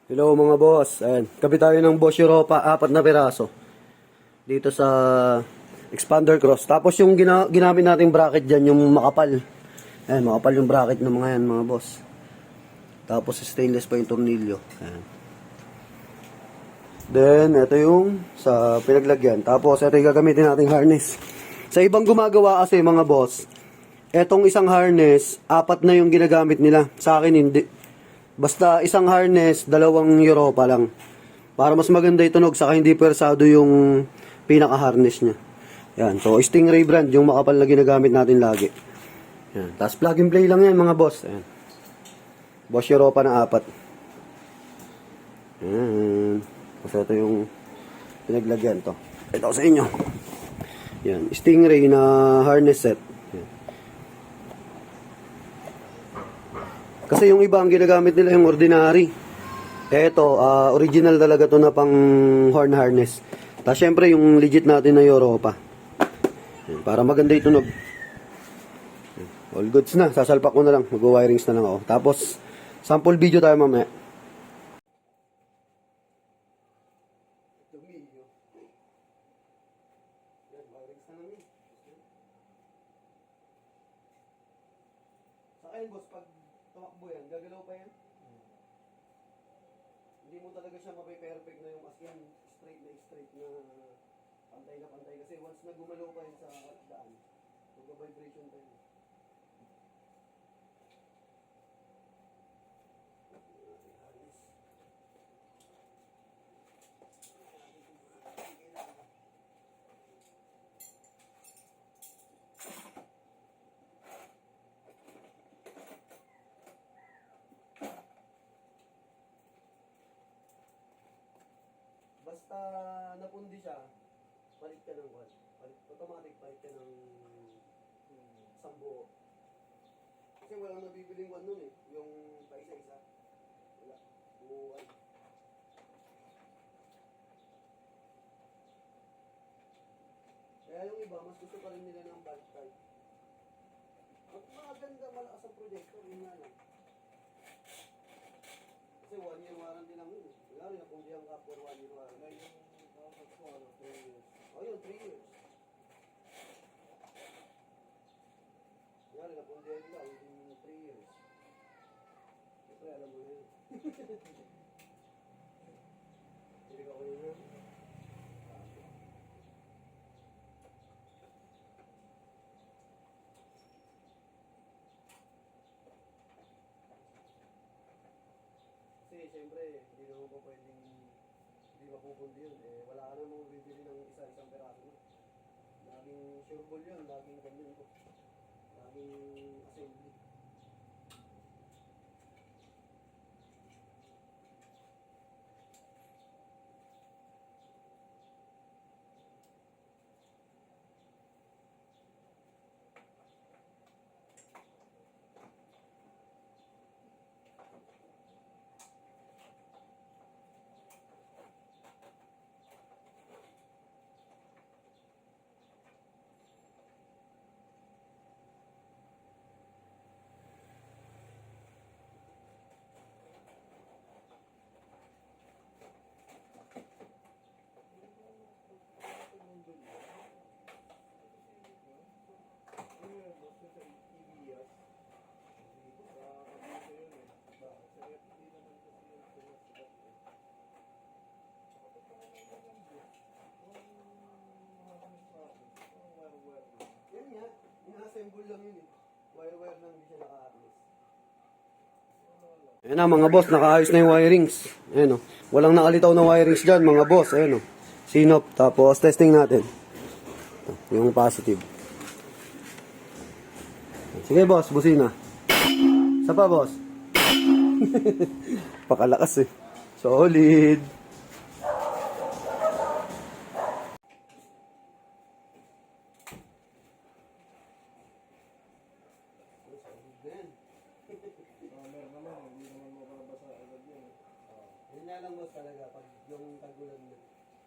Hello mga boss. Ayan, kabit tayo ng Bosch Europa, 4 na piraso. Dito sa expander cross. Tapos yung ginamit nating bracket dyan, yung makapal. Ayan, makapal yung bracket ng mga yan mga boss. Tapos stainless pa yung tornilyo. Ayan. Then, ito yung sa pinaglagyan. Tapos, ito yung gagamitin nating harness. Sa ibang gumagawa kasi mga boss, etong isang harness, 4 na yung ginagamit nila. Sa akin hindi. Basta isang harness, 2 Europa lang. Para mas maganda itunog, saka hindi persado yung pinaka-harness niya. Yan. So, Stingray brand, yung makapal na ginagamit natin lagi. Yan. Tapos plug and play lang yan mga boss. Yan. Bosch Europa na 4. Yan. Kasi ito yung pinaglagyan to. Ito sa inyo. Yan. Stingray na harness set. Kasi yung iba ang ginagamit nila yung ordinary. Ito, original talaga to na pang horn harness. Tapos syempre yung legit natin na Europa. Yan, para maganda itunog. All goods na. Sasalpak ko na lang. Mag-wirings na lang ako. Tapos, sample video tayo mamaya. Sa akin, boss, pag tumakbo yan, gagalaw pa yan. Hindi mo talaga siya mape-perfect na yung as in straight na pantay kasi once na gumalaw pa yan sa daan, mag-vibration pa yun. Basta napundi siya, palit ka ng what? Automatic palit ka ng sambuo. Kasi walang nabibiling one nun eh. Yung paisa-isa. Wala. Buwan. Kaya yung iba, mas gusto pa rin nila ng bulk type. At maganda malakas ang projector, yun nga lang. Kasi 1 year warranty lang yun. Wala rin napundi ang cup for 1 year warranty. Yung 3 years. O yun, 3 years. Wala rin napundi ang nila within 3 years. Siyempre, alam mo na yun. Hindi ka ko yun. Kasi siyempre, hindi naman po pwedeng hindi mapupundi yun. Eh, wala ka namang bibili ng isang peraso na. Laging sure ball yun, laging ganyan po. Laging assembly. Yan nga, ina-assemble lang yun eh. Wire-wire lang, hindi siya naka-harness. Ayan na mga boss, nakaayos na yung wirings. Ayan o. Walang nakalitaw na wirings dyan mga boss. Ayan o. Sinop. Tapos testing natin. Yung positive. Sige boss, busina. Isa pa boss. Pakalakas eh. Solid. Yun nga lang boss talaga, pag yung tagulan mo,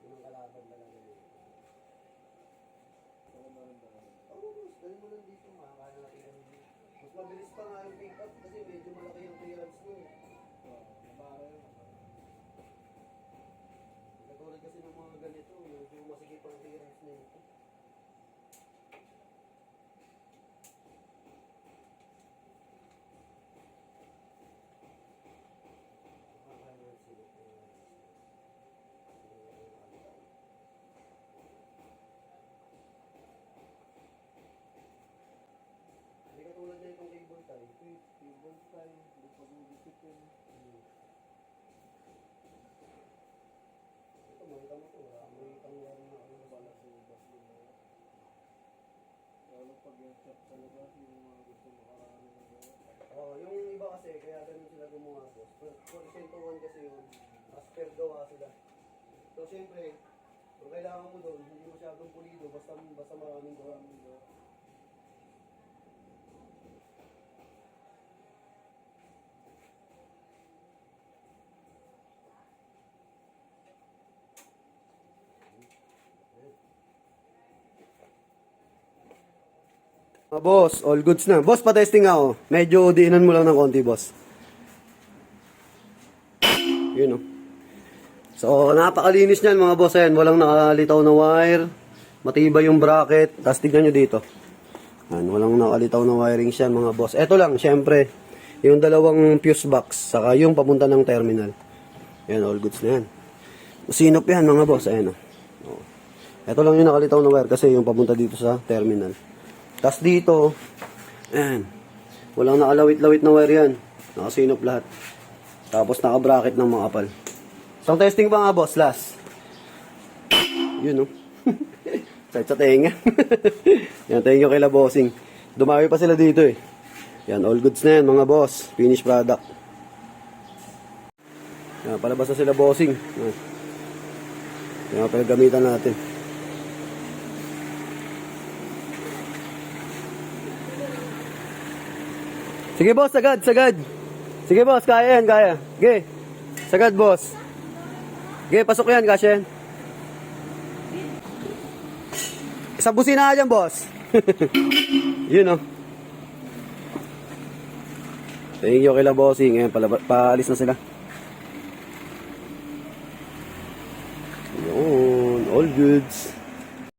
yun ang kalaban talaga yun. Oo boss, dali mo lang dito, makakaya natin lang dito. Mas mabilis pa nga yung pick up kasi medyo malaki yung clearance mo. Oh, yung iba kasi, kaya ganun sila gumawa, boss. For 101 kasi yun, as per gawa sila. So, siyempre, kung kailangan mo doon, hindi masyadong pulido, basta maraming gawa. Boss, all goods na. Boss, pa-testing nga ako. Medyo diinan mo lang ng konti, boss. Yun, oh. So, napakalinis niyan, mga boss. Ayan, walang nakalitaw na wire. Matibay yung bracket. Tapos tignan nyo dito. Ayan, walang nakalitaw na wiring yan, mga boss. Ito lang, syempre, yung dalawang fuse box, saka yung papunta ng terminal. Ayan, all goods na yan. Sinop yan, mga boss. Ayan, oh. Ito lang yung nakalitaw na wire kasi yung papunta dito sa terminal. Tapos dito, ayan, walang nakalawit-lawit na wire yan. Nakasinop lahat. Tapos naka-bracket ng mga kapal. So, testing pa nga, boss, last. Yun, no? Sa tenga. Yan, thank you kay La Bossing. Dumami pa sila dito, eh. Yan, all goods na yan, mga boss. Finished product. Yan, palabas na sila Bossing. Yan. Yan, pagamitan natin. Sige, boss, sagad. Sige, boss, kaya yan, kaya. Sige, sagad, boss. Sige, pasok yan, kasya yan. Isang busina ka dyan, boss. Yun, oh. Thank you kay La Bossing. Ngayon, paalis na sila. Yun, all goods.